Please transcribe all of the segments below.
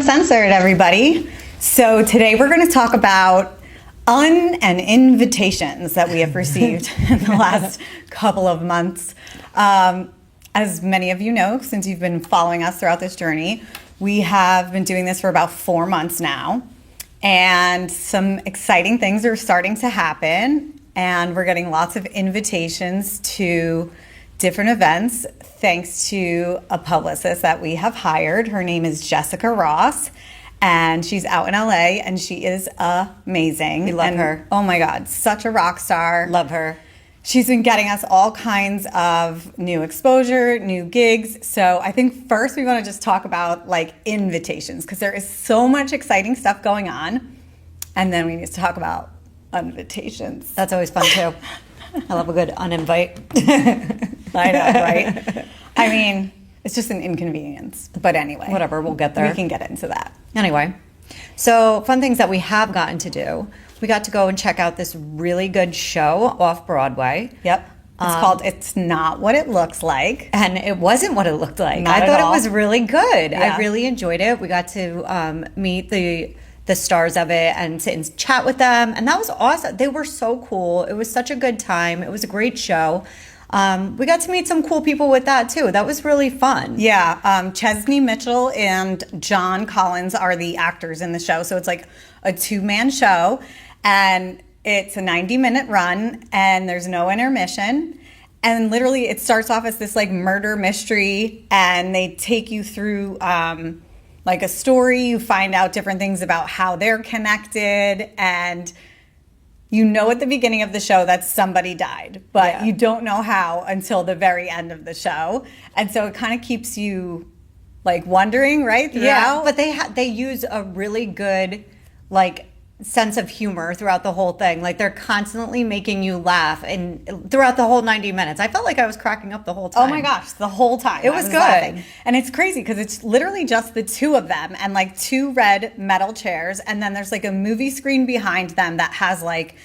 Uncensored, everybody. So today we're going to talk about and invitations that we have received in the last couple of months. As many of you know, since you've been following us throughout this journey, we have been doing this for about 4 months now. And some exciting things are starting to happen. And we're getting lots of invitations to different events thanks to a publicist that we have hired. Her name is Jessica Ross, and she's out in LA, and she is amazing. We love her. Oh my God, such a rock star. Love her. She's been getting us all kinds of new exposure, new gigs. So I think first we want to just talk about like invitations, because there is so much exciting stuff going on. And then we need to talk about invitations. That's always fun too. I love a good uninvite. I know, right? I mean, it's just an inconvenience. But anyway. Whatever, we'll get there. We can get into that. Anyway, so fun things that we have gotten to do. We got to go and check out this really good show off Broadway. Yep. It's called It's Not What It Looks Like. And it wasn't what it looked like. Not I at thought all. it was really good. Yeah. I really enjoyed it. We got to meet the stars of it and sit and chat with them. And that was awesome. They were so cool. It was such a good time. It was a great show. We got to meet some cool people with that too. That was really fun. Yeah. Chesney Mitchell and John Collins are the actors in the show. So it's like a 2-man show. And it's a 90-minute run. And there's no intermission. And literally it starts off as this like murder mystery. And they take you through like a story. You find out different things about how they're connected, and you know at the beginning of the show that somebody died, but you don't know how until the very end of the show. And so it kind of keeps you like wondering, right? Yeah, but they use a really good like sense of humor throughout the whole thing. Like they're constantly making you laugh, and throughout the whole 90 minutes. I felt like I was cracking up the whole time. Oh my gosh, the whole time. It was good. Laughing. And it's crazy because it's literally just the two of them and like 2 red metal chairs, and then there's like a movie screen behind them that has like,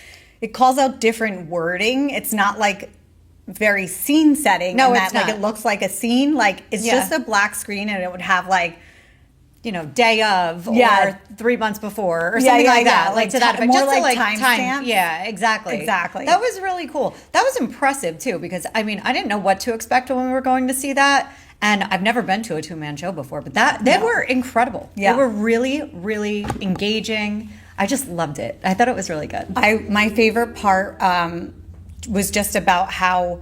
it calls out different wording. It's not like very scene setting. No, and it's that, not. Like it looks like a scene. Like it's just a black screen, and it would have like, you know, day of or 3 months before or something like that. Like to that effect. More Just to, like time. timestamps. Yeah, exactly. Exactly. That was really cool. That was impressive too, because I mean, I didn't know what to expect when we were going to see that. And I've never been to a 2-man show before, but they were incredible. Yeah. They were really, really engaging. I just loved it. I thought it was really good. My favorite part was just about how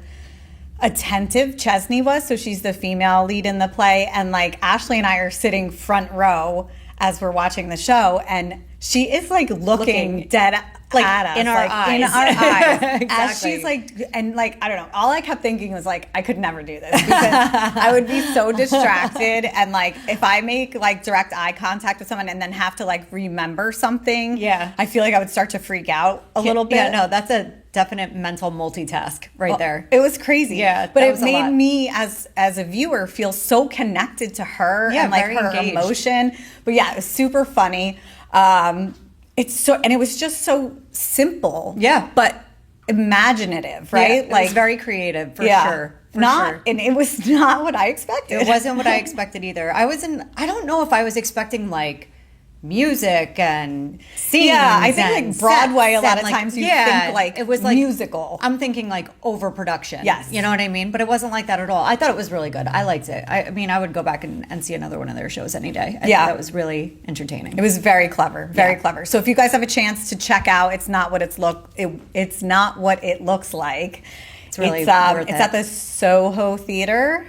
attentive Chesney was. So she's the female lead in the play, and like Ashley and I are sitting front row as we're watching the show, and she is like looking dead like at us, in our like, eyes. in our eyes. Exactly. As she's like, and like, I don't know, all I kept thinking was like, I could never do this, because I would be so distracted, and like if I make like direct eye contact with someone and then have to like remember something, I feel like I would start to freak out a little bit. Yeah, no, that's a definite mental multitask right there. It was crazy. Yeah, but it was a made lot. me as a viewer feel so connected to her and like very her engaged. emotion. But yeah, it was super funny. It's so, and it was just so simple. Yeah. But imaginative, right? Yeah, it was very creative for sure. And it was not what I expected. It wasn't what I expected either. I don't know if I was expecting like music and scenes. Yeah, I think and like Broadway, sets a lot and, of like, times you think like it was like musical. I'm thinking like overproduction. Yes. You know what I mean? But it wasn't like that at all. I thought it was really good. I liked it. I mean, I would go back and see another one of their shows any day. I thought that was really entertaining. It was very clever, very clever. So if you guys have a chance to check out, it's not what it looks like. It's really worth it. It's at the Soho Theater.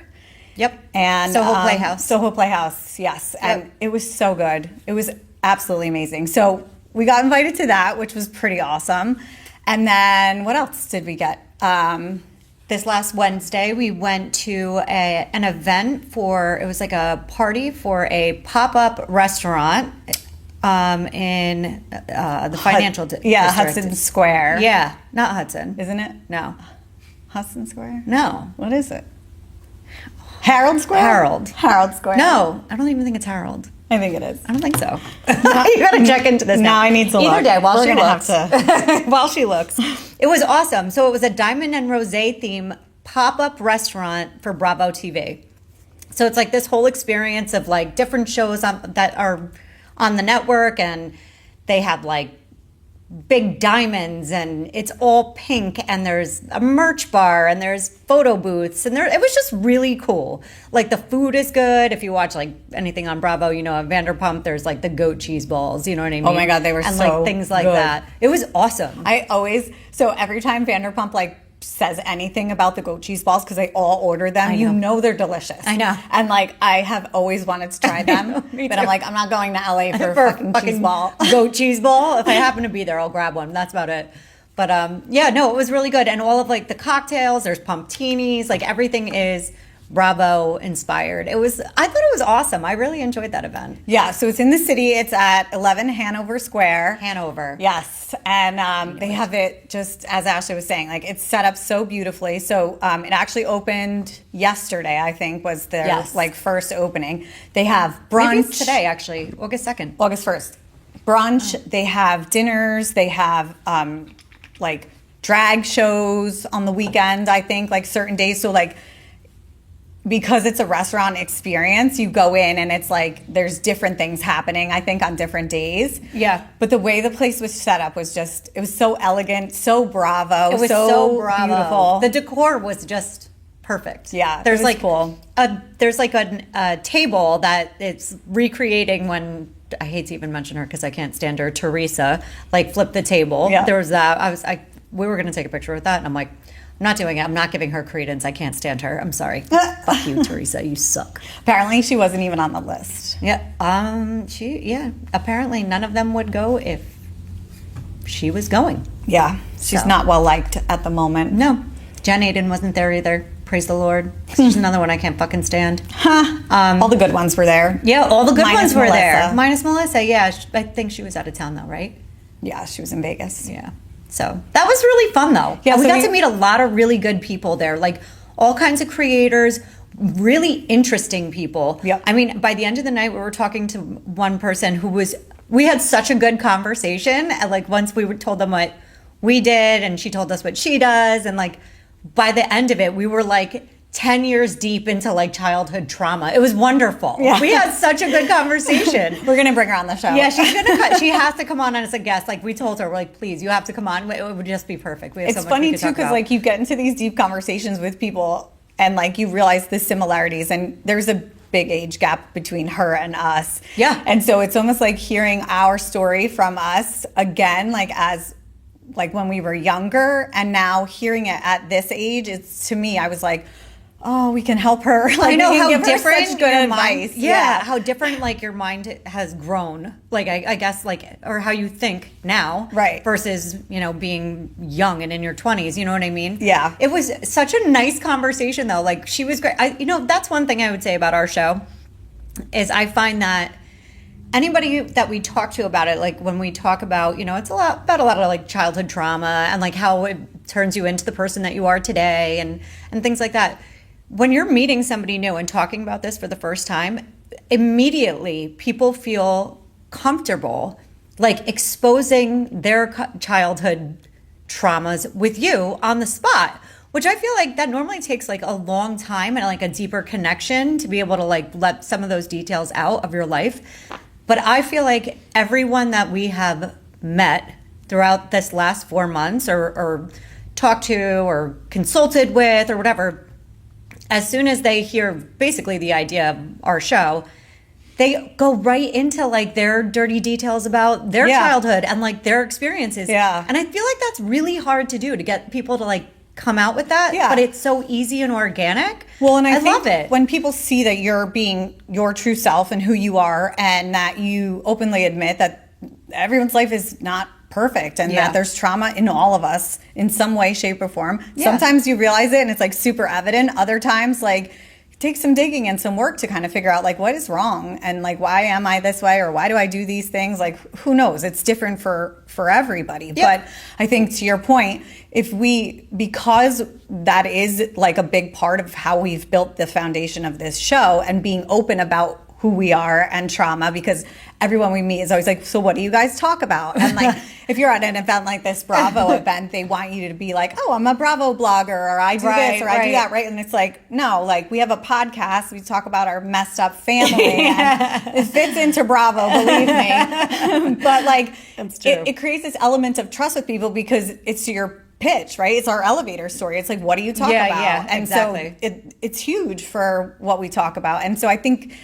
Yep. And Soho Playhouse. Soho Playhouse, yes. And it was so good. It was absolutely amazing. So we got invited to that, which was pretty awesome. And then what else did we get? This last Wednesday, we went to an event it was like a party for a pop-up restaurant in the financial district. Hudson Square. Yeah, not Hudson. Isn't it? No. Hudson Square? No. What is it? Harold Square? Harold Square. No, I don't even think it's Harold. I think it is. I don't think so. You gotta check into this now. I need to look. Either day while she looks. While she looks. It was awesome. So it was a Diamond and Rosé theme pop-up restaurant for Bravo TV. So it's like this whole experience of like different shows that are on the network, and they have like big diamonds, and it's all pink, and there's a merch bar, and there's photo booths, and it was just really cool. Like the food is good. If you watch like anything on Bravo, you know, at Vanderpump, there's like the goat cheese balls, you know what I mean? Oh my God, they were and so like things like good. that. It was awesome. So every time Vanderpump like says anything about the goat cheese balls, because they all order them, you know they're delicious. I know. And like I have always wanted to try them, Me but too. I'm like, I'm not going to LA for a fucking cheese ball. Goat cheese ball. If I happen to be there, I'll grab one. That's about it. But yeah, no, it was really good. And all of like the cocktails, there's pumptinis, like everything is Bravo inspired. I thought it was awesome. I really enjoyed that event. Yeah, so it's in the city. It's at 11 Hanover Square. Hanover. Yes, and they have it just as Ashley was saying, like it's set up so beautifully. So it actually opened yesterday, I think, was their like first opening. They have brunch. Maybe it's today, actually, August 2nd. August 1st. Brunch. They have dinners. They have like drag shows on the weekend, I think, like certain days. So like, because it's a restaurant experience, you go in and it's like there's different things happening, I think, on different days. Yeah. But the way the place was set up was just, it was so elegant, so Bravo, It was so Bravo. beautiful. The decor was just perfect. Yeah, there's it was like cool. There's like a table that it's recreating when, I hate to even mention her because I can't stand her, Teresa, like flipped the table. Yeah. There was that. We were going to take a picture with that, and I'm like, I'm not doing it. I'm not giving her credence. I can't stand her. I'm sorry. Fuck you, Teresa. You suck. Apparently she wasn't even on the list. Yeah. Apparently none of them would go if she was going. Yeah, she's So. not well liked at the moment. No. Jen Aiden wasn't there either. Praise the Lord. She's another one I can't fucking stand. All the good ones were there. Yeah, all the good Minus ones were Melissa. there. Minus Melissa, yeah. I think she was out of town though, right? Yeah, she was in Vegas. Yeah. So that was really fun though. Yeah, And we so got we- to meet a lot of really good people there, like all kinds of creators, really interesting people. Yep. I mean, by the end of the night, we were talking to one person we had such a good conversation. And like once we told them what we did and she told us what she does. And like by the end of it, we were like 10 years deep into like childhood trauma. It was wonderful. Yeah. We had such a good conversation. We're going to bring her on the show. Yeah, she has to come on as a guest. Like we told her, we're like, please, you have to come on. It would just be perfect. We have It's so much we funny could too talk because about. like you get into these deep conversations with people and like you realize the similarities, and there's a big age gap between her and us. Yeah. And so it's almost like hearing our story from us again, like as like when we were younger, and now hearing it at this age, it's, to me, I was like, oh, we can help her. Like, I know we can how give her different such good your advice. mind, yeah, how different like your mind has grown. Like I guess like, or how you think now, Right. Versus being young and in your 20s. You know what I mean? Yeah. It was such a nice conversation though. Like she was great. That's one thing I would say about our show is I find that anybody that we talk to about it, like when we talk about, it's a lot of like childhood trauma and like how it turns you into the person that you are today and things like that. When you're meeting somebody new and talking about this for the first time, immediately people feel comfortable like exposing their childhood traumas with you on the spot, which I feel like that normally takes like a long time and like a deeper connection to be able to like let some of those details out of your life. But I feel like everyone that we have met throughout this last 4 months or talked to or consulted with or whatever, as soon as they hear basically the idea of our show, they go right into like their dirty details about their childhood and like their experiences. Yeah. And I feel like that's really hard to do, to get people to like come out with that. Yeah. But it's so easy and organic. Well, and I think love it. when people see that you're being your true self and who you are, and that you openly admit that everyone's life is not perfect and Yeah. that there's trauma in all of us in some way, shape, or form. Yeah. Sometimes you realize it and it's like super evident. Other times, like, it takes some digging and some work to kind of figure out like what is wrong and like why am I this way or why do I do these things? Like, who knows? It's different for everybody. Yeah. But I think to your point, because that is like a big part of how we've built the foundation of this show, and being open about who we are and trauma, because everyone we meet is always like, so what do you guys talk about? And like if you're at an event like this Bravo event, they want you to be like, oh, I'm a Bravo blogger, or I do this, or I do that, right? And it's like, no, like we have a podcast. We talk about our messed up family, and it fits into Bravo, believe me. But like, it creates this element of trust with people because it's your pitch, right? It's our elevator story. It's like, what do you talk about? Yeah, and exactly. so it's huge for what we talk about. And so I think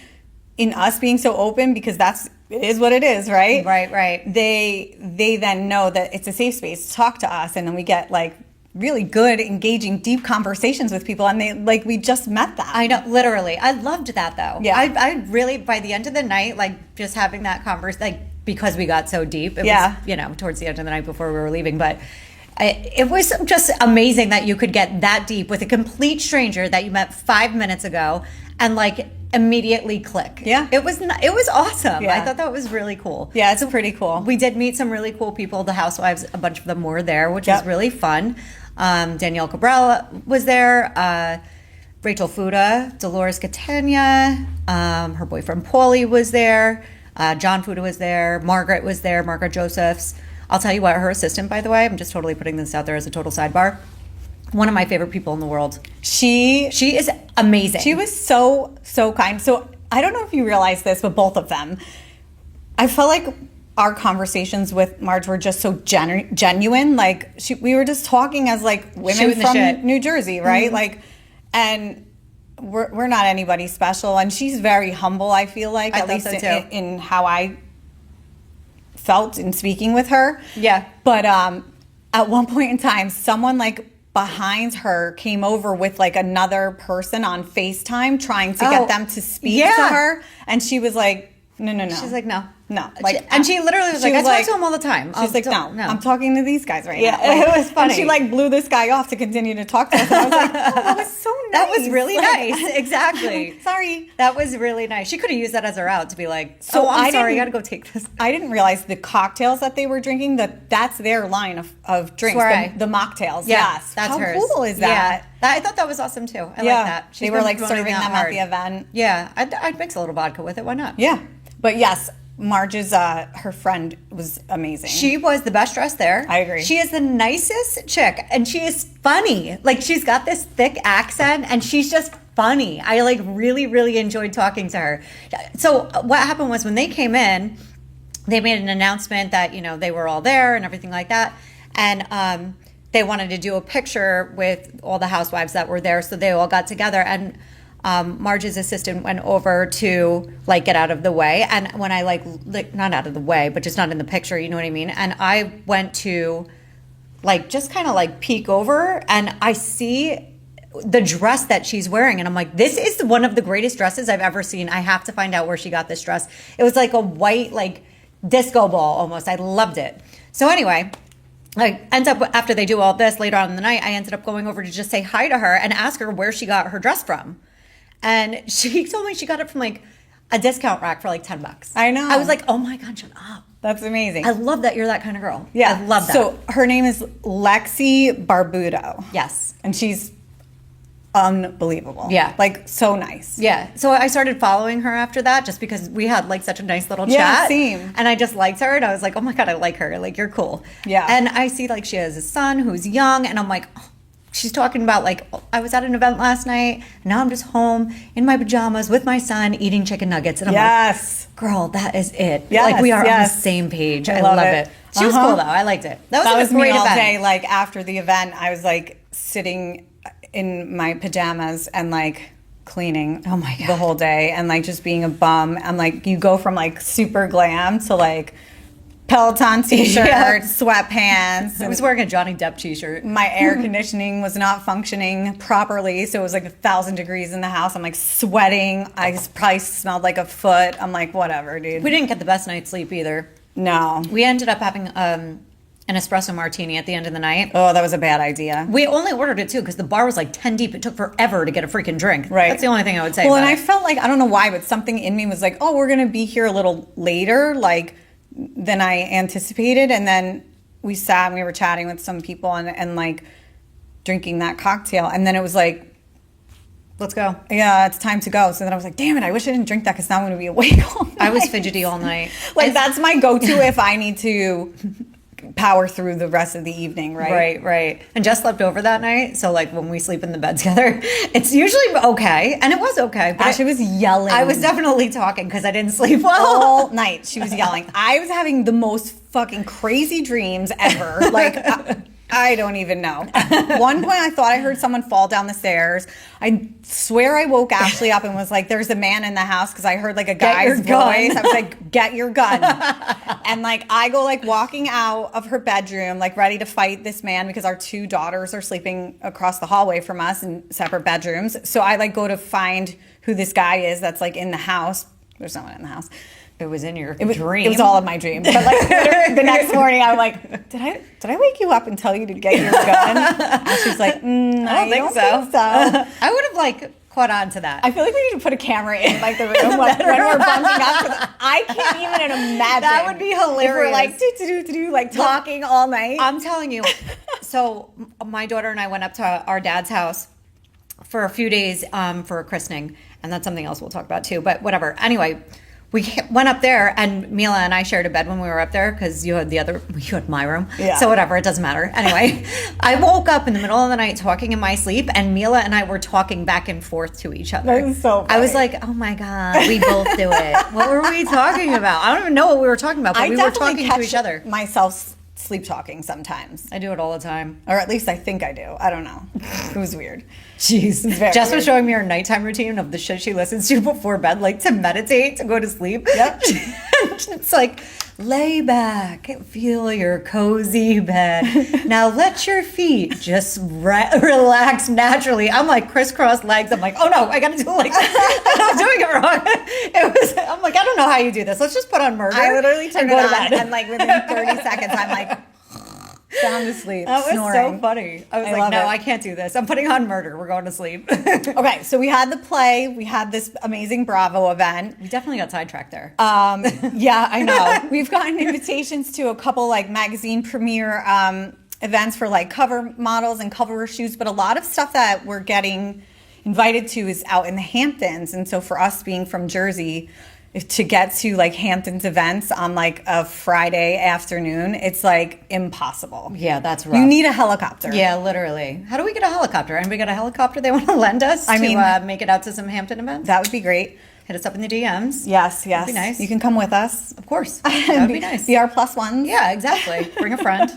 in us being so open, because it is what it is, right? Right. They then know that it's a safe space to talk to us, and then we get like really good, engaging, deep conversations with people, and they like we just met that. I know, literally. I loved that though. Yeah. I really, by the end of the night, like just having that conversation, like because we got so deep, it was, towards the end of the night before we were leaving, but it was just amazing that you could get that deep with a complete stranger that you met 5 minutes ago and like immediately click. Yeah. It was awesome. Yeah. I thought that was really cool. Yeah, it's pretty cool. We did meet some really cool people. The housewives, a bunch of them were there, which was really fun. Danielle Cabral was there. Rachel Fuda, Dolores Catania, her boyfriend Paulie was there. John Fuda was there. Margaret was there. Margaret Josephs. I'll tell you what, her assistant, by the way, I'm just totally putting this out there as a total sidebar, one of my favorite people in the world. She is amazing. She was so kind. So I don't know if you realize this, but both of them, I felt like our conversations with Marge were just so genuine. Like we were just talking as like women from New Jersey, right? Mm-hmm. Like, and we're not anybody special, and she's very humble. I feel like, at least in how I felt in speaking with her. Yeah. But at one point in time, someone like behind her came over with like another person on FaceTime trying to get them to speak to her, and she was like, no. She's like, no. Like, and she literally was like, I talk to him all the time. She's like, no, I'm talking to these guys right now. Like, it was funny. And she like blew this guy off to continue to talk to us. And I was like, oh, that was so nice. That was really nice. Exactly. Sorry. That was really nice. She could have used that as her out to be like, I'm sorry, I got to go take this. I didn't realize the cocktails that they were drinking, that's their line of drinks. The mocktails. Yeah, yes. that's How hers. Cool is that? Yeah. I thought that was awesome too. I like that. They were like serving them at the event. Yeah. I'd mix a little vodka with it. Why not? Yeah. But yes, Marge's, her friend was amazing. She was the best dressed there. I agree. She is the nicest chick, and she is funny. Like, she's got this thick accent, and she's just funny. I like really, really enjoyed talking to her. So what happened was when they came in, they made an announcement that, they were all there and everything like that. And they wanted to do a picture with all the housewives that were there. So they all got together, and Marge's assistant went over to like get out of the way, and when I like not out of the way, but just not in the picture, you know what I mean? And I went to like just kind of like peek over, and I see the dress that she's wearing, and I'm like, this is one of the greatest dresses I've ever seen. I have to find out where she got this dress. It was like a white like disco ball almost. I loved it. So anyway, I end up, after they do all this later on in the night, I ended up going over to just say hi to her and ask her where she got her dress from. And she told me she got it from like a discount rack for like $10. I know. I was like, oh my God, shut up. That's amazing. I love that you're that kind of girl. Yeah. I love that. So her name is Lexi Barbudo. Yes. And she's unbelievable. Yeah. Like so nice. Yeah. So I started following her after that just because we had like such a nice little chat. Yeah, same. And I just liked her, and I was like, oh my God, I like her. Like, you're cool. Yeah. And I see like she has a son who's young, and I'm like, oh. She's talking about like, I was at an event last night. Now I'm just home in my pajamas with my son eating chicken nuggets. And I'm like, girl, that is it. Yes, like we are on the same page. I love it. She was cool though. I liked it. That was a great me all event. day. Like after the event, I was like sitting in my pajamas and like cleaning the whole day and like just being a bum. I'm like, you go from like super glam to like Peloton t-shirt, sweatpants. I was wearing a Johnny Depp t-shirt. My air conditioning was not functioning properly, so it was like 1,000 degrees in the house. I'm like sweating. I probably smelled like a foot. I'm like, whatever, dude. We didn't get the best night's sleep either. No. We ended up having an espresso martini at the end of the night. Oh, that was a bad idea. We only ordered it too because the bar was like 10 deep. It took forever to get a freaking drink. Right. That's the only thing I would say. Well, and I felt like, I don't know why, but something in me was like, oh, we're going to be here a little later, like, than I anticipated. And then we sat and we were chatting with some people and like drinking that cocktail. And then it was like, let's go. Yeah, it's time to go. So then I was like, damn it, I wish I didn't drink that because now I'm going to be awake all night. I was fidgety all night. Like, that's my go-to if I need to power through the rest of the evening, right? Right. And Jess slept over that night. So, like, when we sleep in the bed together, it's usually okay. And it was okay. But Ashley was yelling. I was definitely talking because I didn't sleep well. All night. She was yelling. I was having the most fucking crazy dreams ever. Like, I don't even know. At one point, I thought I heard someone fall down the stairs. I swear I woke Ashley up and was like, there's a man in the house, because I heard like a guy's voice. I was like, get your gun. And like, I go like walking out of her bedroom, like ready to fight this man, because our 2 daughters are sleeping across the hallway from us in separate bedrooms. So I like go to find who this guy is that's like in the house. There's no one in the house. It was in your dream. It was all in my dream. But like the next morning, I'm like, did I wake you up and tell you to get your gun? And she's like, I don't think so. I would have like caught on to that. I feel like we need to put a camera in like the room when we're bunking up. 'Cause I can't even imagine. That would be hilarious. If we're like like talking all night. I'm telling you. So my daughter and I went up to our dad's house for a few days for a christening, and that's something else we'll talk about too. But whatever. Anyway. We went up there, and Mila and I shared a bed when we were up there, because you had my room. Yeah. So whatever, it doesn't matter. Anyway, I woke up in the middle of the night talking in my sleep, and Mila and I were talking back and forth to each other. That is so funny. I was like, oh my God, we both do it. What were we talking about? I don't even know what we were talking about, but we were talking to each other. Myself sleep talking sometimes. I do it all the time. Or at least I think I do. I don't know. It was weird. Jeez. Jess was weird. showing me her nighttime routine of the shit she listens to before bed, like to meditate, to go to sleep. Yep. It's like, lay back, feel your cozy bed. Now let your feet just relax naturally. I'm like crisscross legs. I'm like, oh no, I gotta do it like this. I'm doing it wrong. I'm like, I don't know how you do this. Let's just put on murder. I literally turned and it go to on, bed. and like within 30 seconds, I'm like, sound asleep, that was snoring. so funny. I was I like, love no, it. I can't do this. I'm putting on murder. We're going to sleep. Okay, so we had the play. We had this amazing Bravo event. We definitely got sidetracked there. Yeah, I know. We've gotten invitations to a couple like magazine premiere events for like cover models and cover shoots, but a lot of stuff that we're getting invited to is out in the Hamptons. And so for us being from Jersey, to get to like Hamptons events on like a Friday afternoon, it's like impossible. Yeah, that's rough. You need a helicopter. Yeah, literally. How do we get a helicopter? Anybody got a helicopter they want to lend us to make it out to some Hampton events? That would be great. Hit us up in the DMs. Yes. That'd be nice. You can come with us. Of course. That would be nice. Be our plus ones. Yeah, exactly. Bring a friend.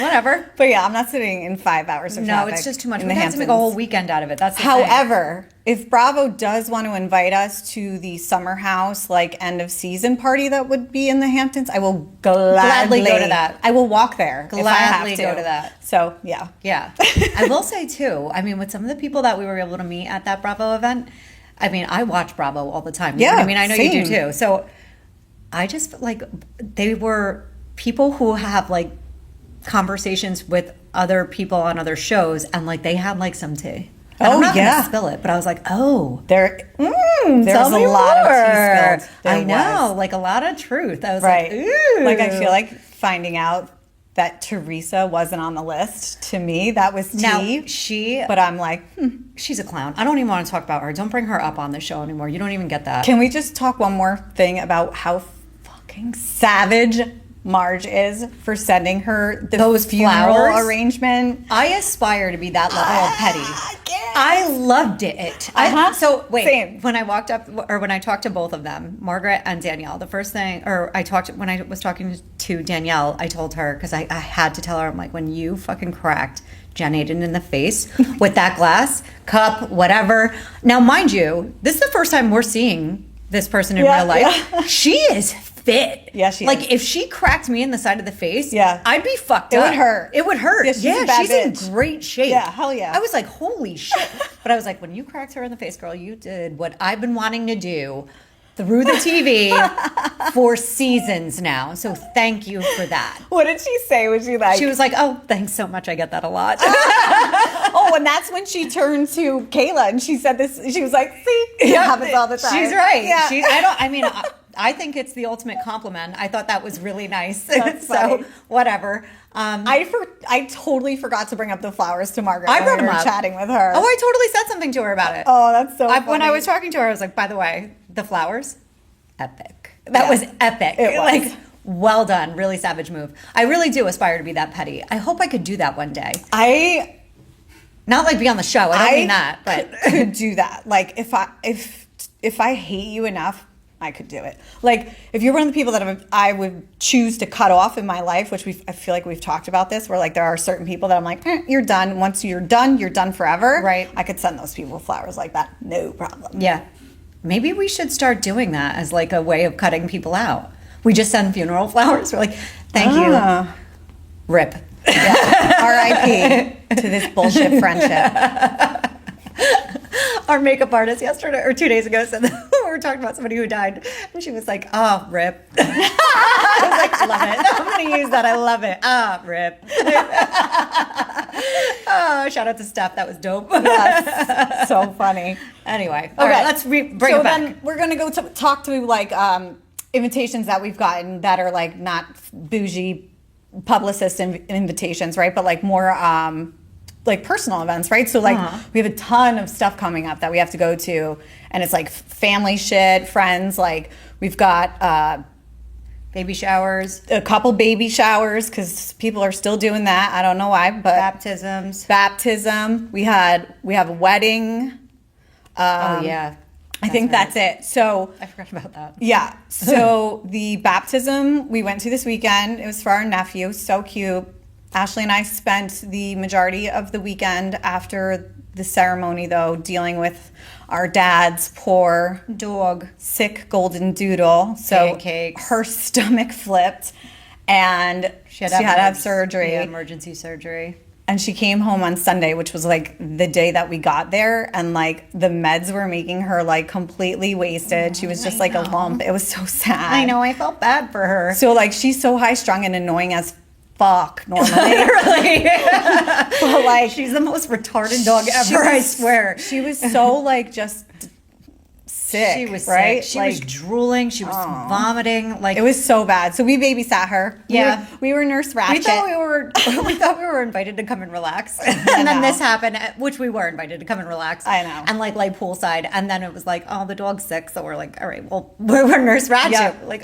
Whatever. But yeah, I'm not sitting in 5 hours of No, traffic it's just too much. in We the have to make a Hamptons. whole weekend out of it. That's the thing. However, if Bravo does want to invite us to the summer house like end of season party that would be in the Hamptons, I will gladly go to that. I will walk there. Gladly if I have go to that. So yeah. Yeah. I will say too, I mean, with some of the people that we were able to meet at that Bravo event, I mean, I watch Bravo all the time. You know what I mean, I know you do too. So I just felt like they were people who have like conversations with other people on other shows, and like they had like some tea. And I'm not gonna spill it, but I was like, oh, there's tell a me lot more. of tea spilled. I know, like a lot of truth. I was Right. like, ooh. Like I feel like finding out that Teresa wasn't on the list, to me, that was tea. Now, but I'm like, she's a clown. I don't even want to talk about her. Don't bring her up on the show anymore. You don't even get that. Can we just talk one more thing about how fucking savage Marge is for sending her Those funeral flowers? arrangement? I aspire to be that level of petty. can't. I loved it. So wait, Same. when I walked up, or when I talked to both of them, Margaret and Danielle, the first thing, or when I was talking to Danielle, I told her, because I had to tell her, I'm like, when you fucking cracked Jen Aiden in the face with that glass cup, whatever. Now, mind you, this is the first time we're seeing this person in real life. Yeah. She is fit. Yeah, she like is. if she cracked me in the side of the face, yeah, I'd be fucked up. It would hurt. It would hurt. Yeah, she's in great shape. Yeah, hell yeah. I was like, holy shit. But I was like, when you cracked her in the face, girl, you did what I've been wanting to do through the TV for seasons now. So thank you for that. What did she say? Was she like? She was like, oh, thanks so much. I get that a lot. Oh, and that's when she turned to Kayla and she said this. She was like, see, it happens all the time. She's right. Yeah. I think it's the ultimate compliment. I thought that was really nice. That's funny. So whatever. I totally forgot to bring up the flowers to Margaret. I brought when we them were up. chatting with her. Oh, I totally said something to her about it. Oh, that's so funny. When I was talking to her, I was like, by the way, the flowers, epic. That was epic. It was. Like, Well done. Really savage move. I really do aspire to be that petty. I hope I could do that one day. Not like be on the show. I don't mean that, but could do that. Like if I hate you enough, I could do it. Like if you're one of the people that I would choose to cut off in my life, which I feel like we've talked about this, where like there are certain people that I'm like, you're done. Once you're done forever. Right. I could send those people flowers like that, no problem. yeah. Maybe we should start doing that as like a way of cutting people out. We just send funeral flowers. We're like, thank you. Rip. Yeah. R.I.P. to this bullshit friendship. Our makeup artist yesterday or 2 days ago said that we were talking about somebody who died, and she was like, "Oh, rip." I was like, "I love it. I'm going to use that. I love it. Ah, rip." Oh, shout out to Steph. That was dope. Yes. So funny. Anyway, all right, let's bring it back. Then we're gonna go talk to like invitations that we've gotten that are like not bougie publicist invitations, right? But like more like personal events, right? So like we have a ton of stuff coming up that we have to go to, and it's like family shit, friends. Like we've got baby showers, a couple baby showers because people are still doing that. I don't know why, but baptism. We have a wedding. Oh yeah. I think that's it. So I forgot about that. Yeah. So the baptism we went to this weekend. It was for our nephew. So cute. Ashley and I spent the majority of the weekend after the ceremony, though, dealing with our dad's poor dog, sick golden doodle. So pancakes. Her stomach flipped, and she had to have surgery. Yeah, emergency surgery. And she came home on Sunday, which was like the day that we got there. And like the meds were making her like completely wasted. She was just like a lump. It was so sad. I know. I felt bad for her. So like she's so high strung and annoying as fuck normally. Literally. But like she's the most retarded dog ever, I swear. She was so like just sick. She was right? Sick. She was drooling. She was vomiting. Like it was so bad. So we babysat her. Yeah, we were Nurse Ratchet. We thought we were invited to come and relax, and then this happened, which we were invited to come and relax. I know, and like lay poolside, and then it was like, oh, the dog's sick, so we're like, all right, well, we're Nurse Ratchet. Yeah. Like,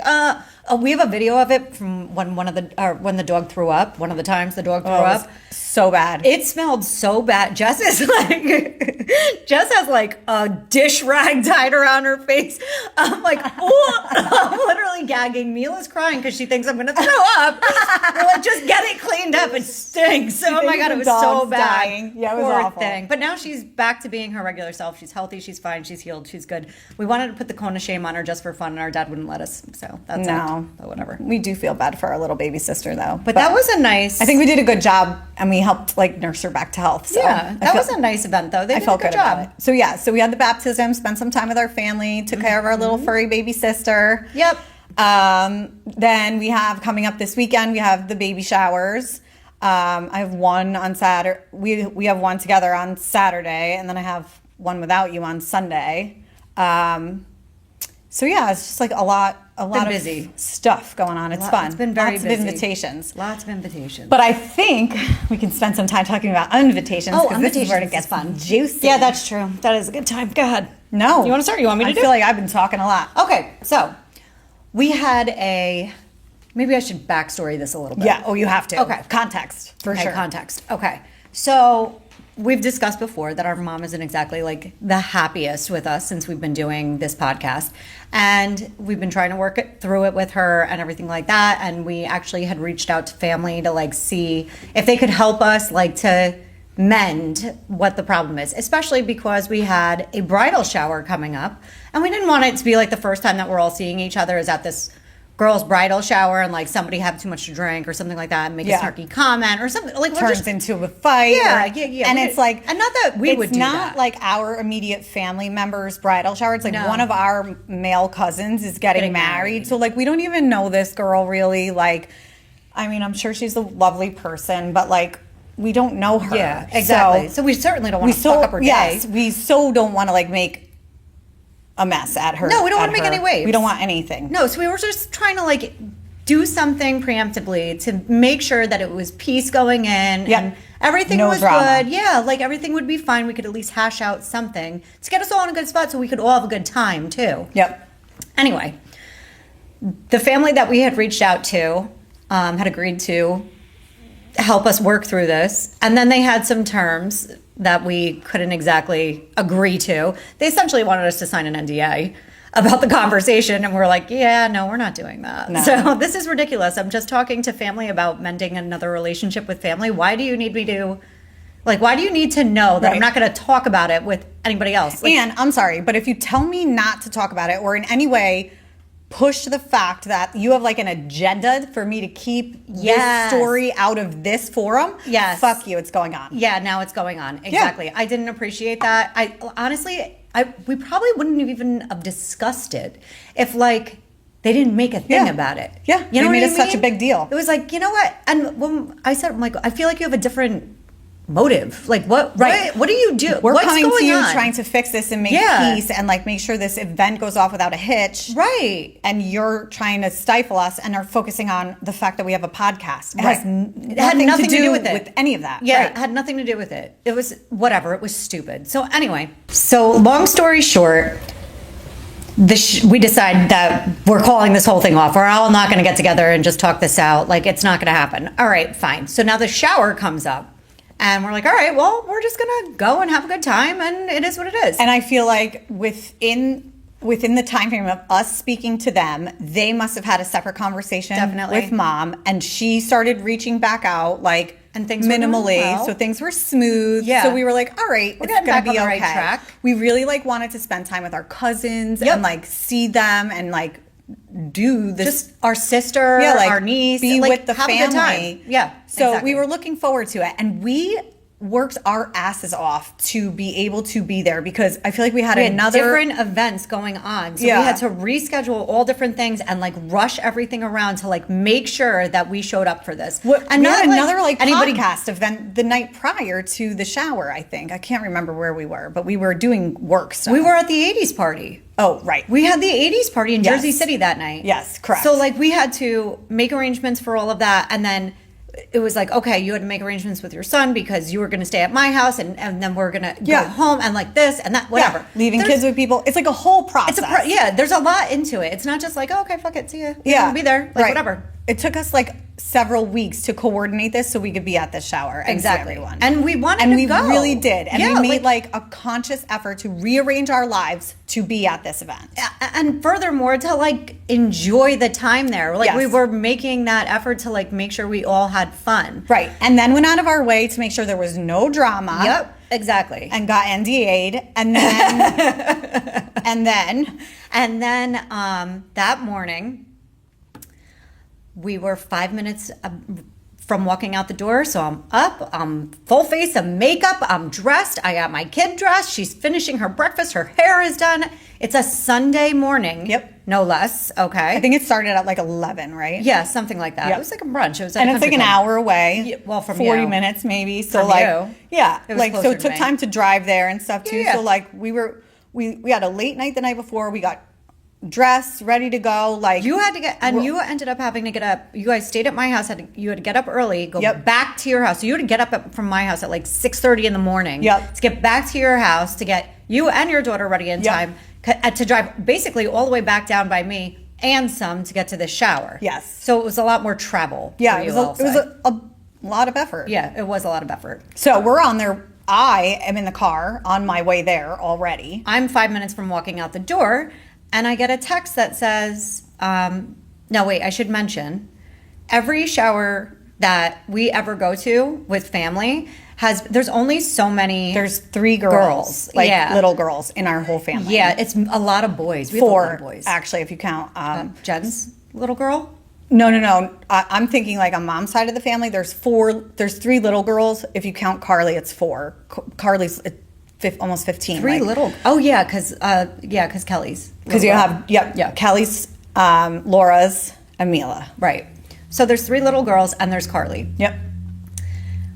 we have a video of it from when the dog threw up. One of the times the dog threw up. So bad. It smelled so bad. Jess has like a dish rag tied around her face. I'm like, oh, I'm literally gagging. Mila's crying because she thinks I'm going to throw up. We're like, just get it cleaned up. It stinks. Oh my God, it was so bad. Dying. Yeah, it was Poor awful. thing. But now she's back to being her regular self. She's healthy. She's fine. She's healed. She's good. We wanted to put the cone of shame on her just for fun, and our dad wouldn't let us. So that's it. But whatever. We do feel bad for our little baby sister, though. But that was a nice. I think we did a good job, and we helped like nurse her back to health. So yeah, that was a nice event, though. They did a good job. About it. So yeah, so we had the baptism, spent some time with our family, took care of our little furry baby sister. Yep. Then we have coming up this weekend, we have the baby showers. I have one on Saturday. We have one together on Saturday, and then I have one without you on Sunday. So yeah, it's just like a lot of busy stuff going on. It's fun. It's been very busy. Lots of invitations. Lots of invitations. But I think we can spend some time talking about invitations. Oh, invitations. This is where it gets fun. Juicy. Yeah, that's true. That is a good time. Go ahead. No. You want to start? You want me to do? I feel like I've been talking a lot. Okay, so we had maybe I should backstory this a little bit. Yeah. Oh, you have to. Okay. Context. For sure. Context. Okay. So we've discussed before that our mom isn't exactly like the happiest with us since we've been doing this podcast. And we've been trying to work through it with her and everything like that. And we actually had reached out to family to like see if they could help us like to mend what the problem is, especially because we had a bridal shower coming up. And we didn't want it to be like the first time that we're all seeing each other is at this girl's bridal shower and like somebody have too much to drink or something like that and make a snarky comment or something like turns into a fight. Yeah. And it's like, and not that we would do that. It's not like our immediate family members' bridal shower. It's like one of our male cousins is getting married. So like we don't even know this girl really. Like, I mean, I'm sure she's a lovely person, but like we don't know her. Yeah, exactly. So we certainly don't want to fuck up her day. Yes, we so don't want to like make a mess at her. No, we don't want to make any waves. We don't want anything. No, so we were just trying to like do something preemptively to make sure that it was peace going in and everything was drama. good. Yeah, like everything would be fine. We could at least hash out something to get us all in a good spot so we could all have a good time too. Yep. Anyway, the family that we had reached out to had agreed to help us work through this. And then they had some terms that we couldn't exactly agree to. They essentially wanted us to sign an NDA about the conversation. And we're like, yeah, no, we're not doing that. No. So this is ridiculous. I'm just talking to family about mending another relationship with family. Why do you need me to, like, why do you need to know that I'm not going to talk about it with anybody else? Like, And I'm sorry, but if you tell me not to talk about it or in any way push the fact that you have like an agenda for me to keep Yes. this story out of this forum, Yes. fuck you, it's going on. yeah, now it's going on. Exactly. I didn't appreciate that. I honestly, we probably wouldn't have even have discussed it if like they didn't make a thing Yeah. about it. Yeah, You know they what made I it such a mean? big deal. It was like, you know what? And when I said, I'm like, I feel like you have a different motive. Like what, Right. what do you do? We're What's coming going to you on? trying to fix this and make Yeah. peace and like make sure this event goes off without a hitch. Right. And you're trying to stifle us and are focusing on the fact that we have a podcast. It Right. has It had nothing to do with it. any of that. Yeah, Right. it had nothing to do with it. It was whatever. It was stupid. So anyway, so long story short, we decide that we're calling this whole thing off. We're all not going to get together and just talk this out. Like it's not going to happen. All right, fine. So now the shower comes up. And we're like, all right, well, we're just going to go and have a good time. And it is what it is. And I feel like within the time frame of us speaking to them, they must have had a separate conversation Definitely. with mom, and she started reaching back out like And things were going minimally, well. so things were smooth. Yeah. So we were like, all right, it's getting gonna back be on the okay. right track. We really like wanted to spend time with our cousins Yep. and like see them and like do this. just our sister, Yeah, like our niece, be like, with the have a good family. time. Yeah. So exactly. we were looking forward to it, and we worked our asses off to be able to be there because I feel like we had another different events going on. So Yeah. we had to reschedule all different things and like rush everything around to like make sure that we showed up for this. And we had not another like anybody podcast event the night prior to the shower. I think I can't remember where we were, but we were doing work stuff. We were at the 80s party. Oh, right. We had the 80s party in Yes. Jersey City that night. Yes, correct. So like we had to make arrangements for all of that, and then it was like, okay, you had to make arrangements with your son because you were going to stay at my house, and then we're going to Yeah. go home and like this and that, whatever. Yeah, leaving There's- kids with people. It's like a whole process. yeah, there's a lot into it. It's not just like, oh, okay, fuck it, see ya. Yeah, We'll be there, like right. whatever. It took us like several weeks to coordinate this so we could be at the shower and Exactly. see everyone. And we wanted and to we go. really did. And Yeah, we made like a conscious effort to rearrange our lives to be at this event. and furthermore to like enjoy the time there. Like Yes. we were making that effort to like make sure we all had fun. Right. And then went out of our way to make sure there was no drama. Yep, exactly. And got NDA'd. And then And then that morning, we were 5 minutes from walking out the door. So I'm up, I'm full face of makeup, I'm dressed, I got my kid dressed, she's finishing her breakfast, her hair is done. It's a Sunday morning. Yep. No less, okay? I think it started at like 11, right? Yeah, something like that. Yep. It was like a brunch. It was at And a it's like country an club. hour away. Yeah, well, from 40 you. minutes maybe. So From like, you. yeah, It was like so closer it to took me. time to drive there and stuff too. Yeah. So like we had a late night the night before. We got dressed, ready to go. Like You had to get, and you ended up having to get up. You guys stayed at my house. You had to get up early, go Yep. back to your house. So you had to get up from my house at like 6:30 in the morning. Yep. To get back to your house to get you and your daughter ready in Yep. time to drive basically all the way back down by me and some to get to the shower. Yes. So it was a lot more travel. yeah, for it you, was I'll it was say. a lot of effort. Yeah, it was a lot of effort. So we're on there. I am in the car on my way there already. I'm 5 minutes from walking out the door, and I get a text that says, no, wait, I should mention, every shower that we ever go to with family there's only so many. There's 3 girls, like yeah. little girls in our whole family. Yeah, it's a lot of boys. We have a lot 4 of boys. actually, if you count. Jen's little girl? No. I'm thinking like on mom's side of the family. There's 3 little girls. If you count Carly, it's 4. Carly's almost 15. Three like- little. Oh, yeah, because Kelly's. Because you have, Yeah. Kelly's, Laura's, and Mila. Right. So there's 3 little girls, and there's Carly. Yep.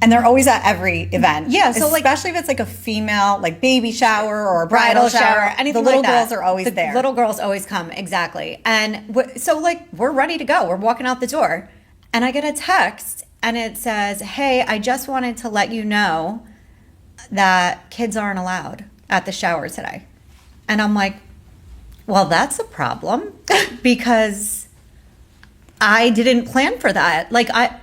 And they're always at every event. Yeah, so, like- especially if it's like a female, like baby shower or a bridal shower. anything the little like that. girls are always The there. Little girls always come, exactly. And so, like, we're ready to go. We're walking out the door, and I get a text, and it says, "Hey, I just wanted to let you know that kids aren't allowed at the shower today." And I'm like, "Well, that's a problem because I didn't plan for that.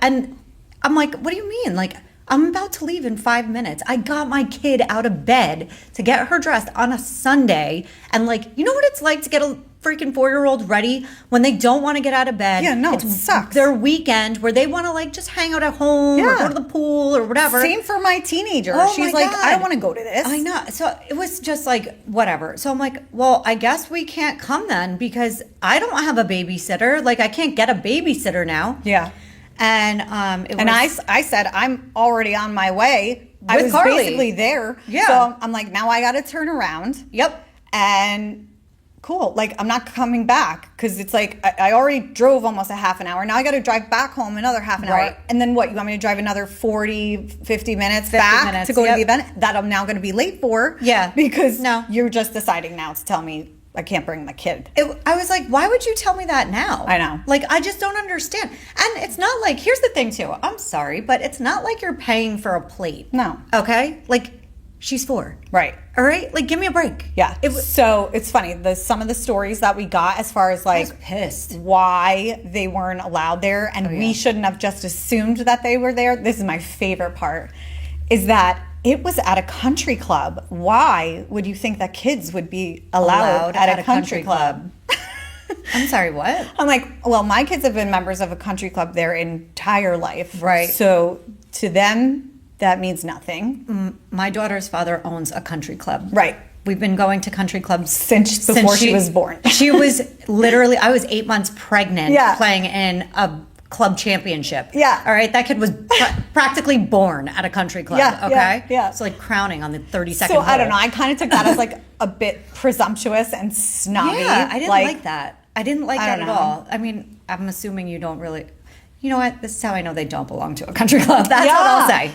And I'm like, what do you mean? Like, I'm about to leave in 5 minutes. I got my kid out of bed to get her dressed on a Sunday. And like, you know what it's like to get a freaking 4-year-old ready when they don't want to get out of bed? Yeah, no, it sucks. Their weekend where they want to like just hang out at home or go to the pool or whatever. Same for my teenager. Oh She's my like, God. I don't want to go to this. I know. So it was just like, whatever. So I'm like, well, I guess we can't come then because I don't have a babysitter. Like, I can't get a babysitter now. Yeah. And I said, I'm already on my way. I was Carly. basically there. Yeah. So I'm like, now I got to turn around. Yep. And cool. Like, I'm not coming back because it's like, I already drove almost a half an hour. Now I got to drive back home another half an Right. hour. And then what? You want me to drive another 40, 50 minutes 50 back minutes, to go yep. to the event that I'm now going to be late for? Yeah. Because No. you're just deciding now to tell me I can't bring my kid. I was like, why would you tell me that now? I know. Like, I just don't understand. And it's not like, here's the thing too. I'm sorry, but it's not like you're paying for a plate. No. Okay? Like, she's 4. Right. All right? Like, give me a break. Yeah. So it's funny. Some of the stories that we got as far as like I was pissed. why they weren't allowed there and yeah. we shouldn't have just assumed that they were there. This is my favorite part, is that it was at a country club. Why would you think that kids would be allowed at a country club? I'm sorry, what? I'm like, well, my kids have been members of a country club their entire life. Right. So to them, that means nothing. My daughter's father owns a country club. Right. We've been going to country clubs Since before she was born. She was literally, I was 8 months pregnant Yeah. playing in a club championship. Yeah. All right. That kid was practically born at a country club. Yeah, Okay. yeah. It's like crowning on the 32nd So I don't hole. know. I kind of took that as like a bit presumptuous and snobby. Yeah. I didn't like that. I didn't like I that don't at know. all. I mean, I'm assuming you don't really, you know what? This is how I know they don't belong to a country club. That's what I'll Yeah. say.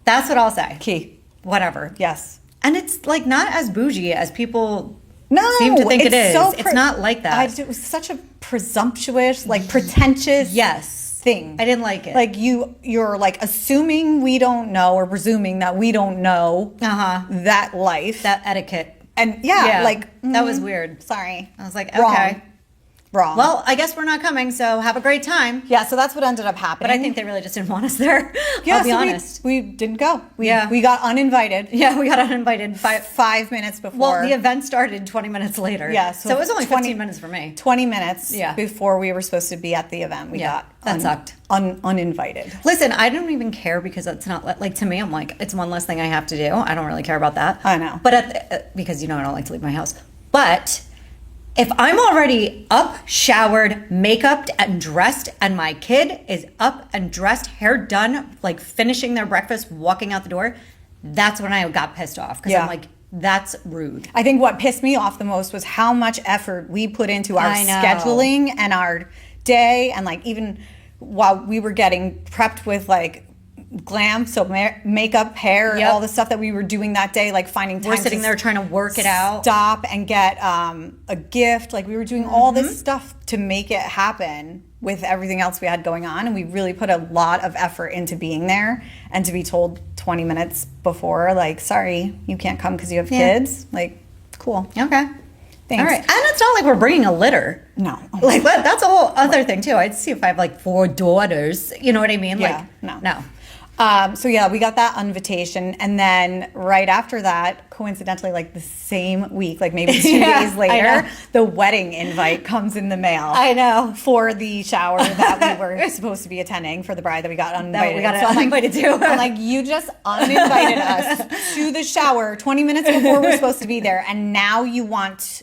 That's what I'll say. Key. Whatever. Yes. And it's like not as bougie as people No, seem to think it it's is. so It's not like that. It was such a presumptuous, like pretentious Yes. thing. I didn't like it. Like you're like assuming we don't know or presuming that we don't know that life. that etiquette. And yeah, like that was weird. Sorry. I was like, Wrong. okay. Wrong. Well, I guess we're not coming, so have a great time. yeah, so that's what ended up happening. But I think they really just didn't want us there. yeah, I'll be so honest. We didn't go. We Yeah. got uninvited. Yeah, we got uninvited. 5 minutes before. Well, the event started 20 minutes later. Yeah, so it was only 15 minutes for me. 20 minutes Yeah. before we were supposed to be at the event. We Yeah, got that sucked. Uninvited. Listen, I don't even care because it's not like to me. I'm like, it's one less thing I have to do. I don't really care about that. I know. But because you know I don't like to leave my house. But if I'm already up, showered, makeuped, and dressed, and my kid is up and dressed, hair done, like finishing their breakfast, walking out the door, that's when I got pissed off because Yeah. I'm like, that's rude. I think what pissed me off the most was how much effort we put into our I know. scheduling and our day, and like even while we were getting prepped with like glam, so makeup, hair, Yep. all the stuff that we were doing that day, like finding time We're sitting to there trying to work it out. stop and get a gift. Like we were doing all this stuff to make it happen with everything else we had going on, and we really put a lot of effort into being there. And to be told 20 minutes before, like, sorry, you can't come because you have Yeah. kids, like, cool. Okay. Thanks. All right. And it's not like we're bringing a litter. No. Like that's a whole other thing too. I'd see if I have like 4 daughters. You know what I mean? Yeah, Like no. So yeah, we got that invitation, and then right after that, coincidentally, like the same week, like maybe 2 Yeah, days I later, know. the wedding invite comes in the mail. I know. For the shower that we were supposed to be attending for the bride that we got uninvited. we got So I'm like- uninvited to. I'm like, you just uninvited us to the shower 20 minutes before we're supposed to be there, and now you want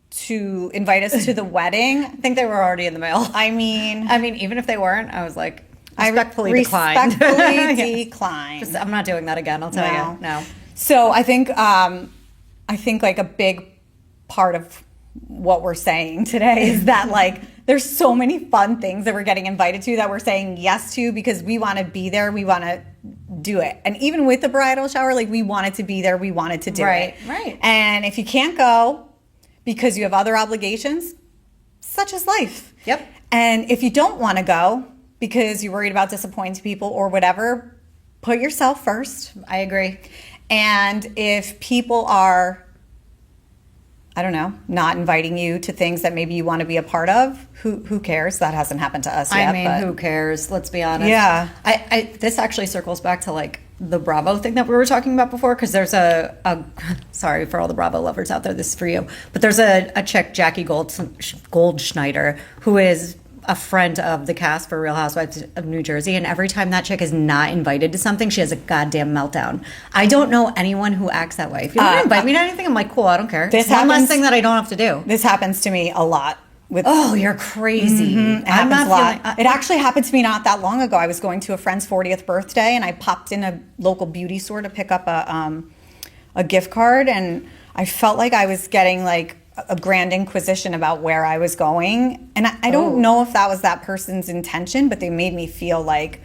to invite us to the wedding? I think they were already in the mail. I mean, Even if they weren't, I was like, I respectfully declined. Respectfully Yes. declined. I'm not doing that again. I'll tell you. No. So I think like a big part of what we're saying today is that like there's so many fun things that we're getting invited to that we're saying yes to because we want to be there, we want to do it. And even with the bridal shower, like we wanted to be there, we wanted to do Right, it. right. And if you can't go because you have other obligations, such is life. Yep. And if you don't want to go because you're worried about disappointing people or whatever, put yourself first. I agree. And if people are, I don't know, not inviting you to things that maybe you want to be a part of. Who cares? That hasn't happened to us yet. I mean, who cares? Let's be honest. Yeah. This actually circles back to like the Bravo thing that we were talking about before, because there's a sorry for all the Bravo lovers out there, this is for you, but there's a chick, Jackie Goldschneider, who is a friend of the cast for Real Housewives of New Jersey, and every time that chick is not invited to something, she has a goddamn meltdown. I don't know anyone who acts that way. If you want to invite me to anything, I'm like, cool, I don't care. This One less happens- thing that I don't have to do. This happens to me a lot. Oh, you're crazy. It happens a lot. It actually happened to me not that long ago. I was going to a friend's 40th birthday, and I popped in a local beauty store to pick up a gift card, and I felt like I was getting like a grand inquisition about where I was going. And I don't know if that was that person's intention, but they made me feel like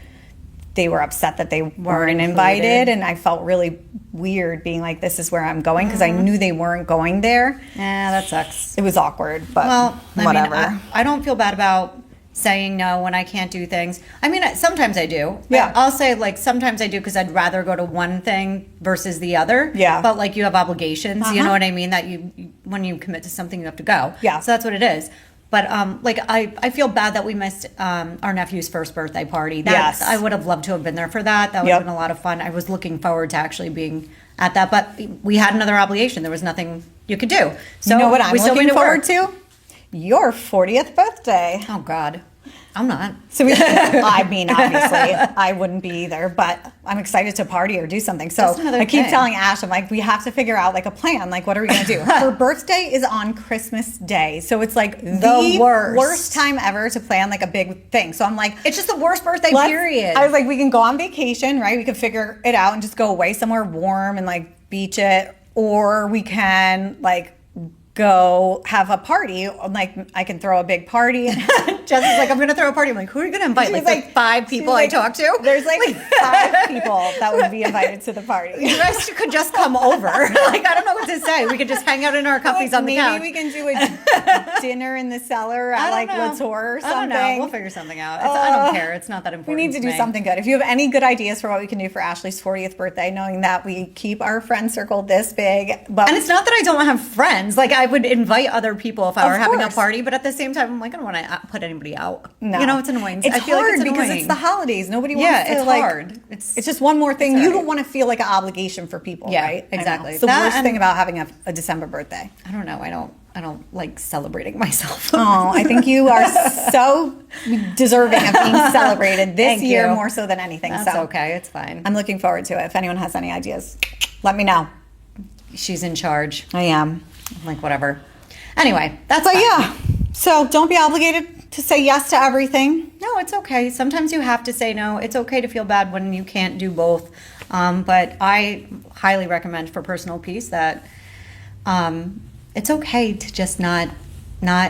they were upset that they weren't invited. And I felt really weird being like, this is where I'm going, because I knew they weren't going there. Yeah, that sucks. It was awkward, but whatever. I mean, I don't feel bad about saying no when I can't do things. I mean, sometimes I do. Yeah. I'll say like sometimes I do because I'd rather go to one thing versus the other. Yeah. But like you have obligations, you know what I mean? That you when you commit to something, you have to go. Yeah. So that's what it is. But like I feel bad that we missed our nephew's first birthday party. Yes. I would have loved to have been there for that. That would have been a lot of fun. I was looking forward to actually being at that, but we had another obligation. There was nothing you could do. So you know what I'm we still looking made it forward work. to? Your 40th birthday. Oh God, I'm not. So I mean, obviously, I wouldn't be either, but I'm excited to party or do something. So That's another I keep thing. telling Ash, I'm like, we have to figure out like a plan. Like, what are we going to do? Her birthday is on Christmas Day. So it's like the worst time ever to plan like a big thing. So I'm like, It's just the worst birthday period. I was like, we can go on vacation, right? We can figure it out and just go away somewhere warm and like beach it. Or we can like go have a party. Like I can throw a big party. Jess is like, I'm going to throw a party. I'm like, who are you going to invite? She's Like the 5 people I talked to? There's like 5 people that would be invited to the party. You guys could just come over. Like, I don't know what to say. We could just hang out in our comfies on the couch. Maybe we can do a dinner in the cellar at like Latour or something. I don't know. We'll figure something out. I don't care. It's not that important. We need to do me. something good. If you have any good ideas for what we can do for Ashley's 40th birthday, knowing that we keep our friend circle this big. But And it's not that I don't have friends. Like, I would invite other people if I were having a course. party, but at the same time, I'm like, I don't want to put anybody out. No. You know, it's annoying. It's I feel hard like it's because annoying. it's the holidays. Nobody wants to it's like. hard. It's just one more thing. all You right. don't want to feel like an obligation for people, Yeah, right? I know. exactly. It's the That worst and- thing about having a December birthday. I don't know. I don't like celebrating myself. Oh, I think you are so deserving of being celebrated this Thank year you. more so than anything. That's so okay. It's fine. I'm looking forward to it. If anyone has any ideas, let me know. She's in charge. I am. I'm like, whatever. Anyway, that's But fine. yeah, so don't be obligated to say yes to everything. No, it's okay. Sometimes you have to say no. It's okay to feel bad when you can't do both. But I highly recommend for personal peace that it's okay to just not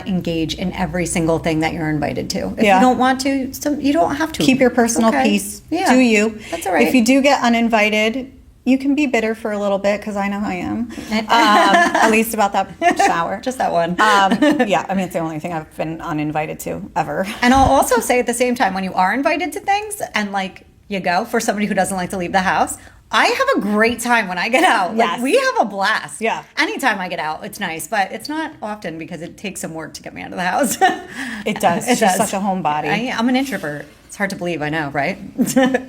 engage in every single thing that you're invited to. If Yeah. you don't want to, so you don't have to. Keep your personal Okay. peace. Yeah. Do you? That's all right. If you do get uninvited, you can be bitter for a little bit because I know I am. At least about that shower. Just that one. Yeah, I mean, it's the only thing I've been uninvited to ever. And I'll also say at the same time, when you are invited to things and like you go, for somebody who doesn't like to leave the house, I have a great time when I get out. Yes. Like, we have a blast. Yeah. Anytime I get out, it's nice, but it's not often because it takes some work to get me out of the house. It does. It She's does. such a homebody. I'm an introvert. It's hard to believe, I know, right? But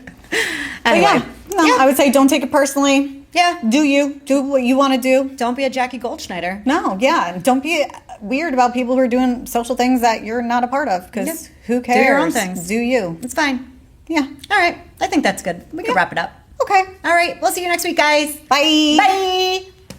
Anyway, yeah, no, I would say don't take it personally. Yeah. Do you. Do what you want to do. Don't be a Jackie Goldschneider. No, yeah. And don't be weird about people who are doing social things that you're not a part of because Yep. who cares? Do your own things. Do you. It's fine. Yeah. All right. I think that's good. We can Yeah. wrap it up. Okay. All right. We'll see you next week, guys. Bye. Bye.